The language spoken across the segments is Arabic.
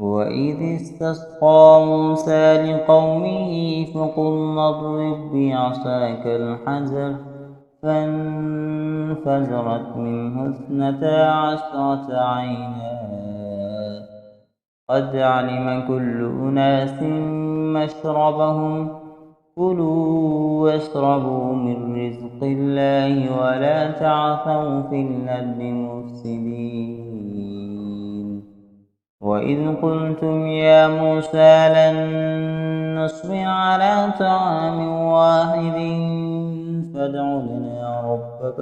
وإذ استسقى موسى لقومه فقلنا اضرب بعصاك الحجر فانفجرت منه 12 عينا قد علم كل أناس مشربهم كلوا واشربوا من رزق الله ولا تعثوا في الأرض مفسدين وإذ قلتم يا موسى لن نصبر على طعام واحد فادع لنا ربك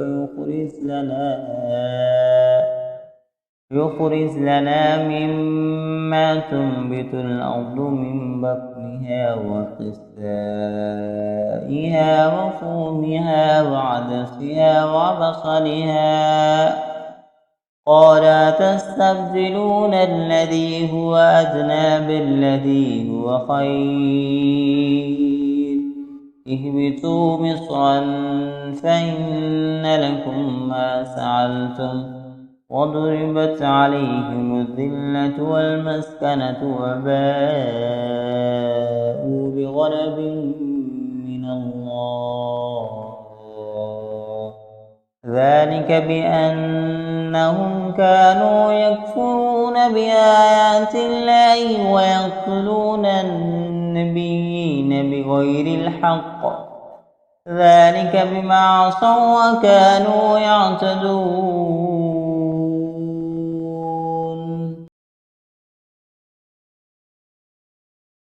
يخرج لنا مما تنبت الأرض من بطنها وقثائها وفومها وعدسها وبصلها قال أتستبدلون الذي هو أدنى بالذي هو خير اهبطوا مصرا فإن لكم ما سألتم وضربت عليهم الذلة والمسكنة وباءوا بغضب من الله ذلك بأنهم كانوا يكفرون بآيات الله ويقتلون النبيين بغير الحق ذلك بما عصوا وكانوا يعتدون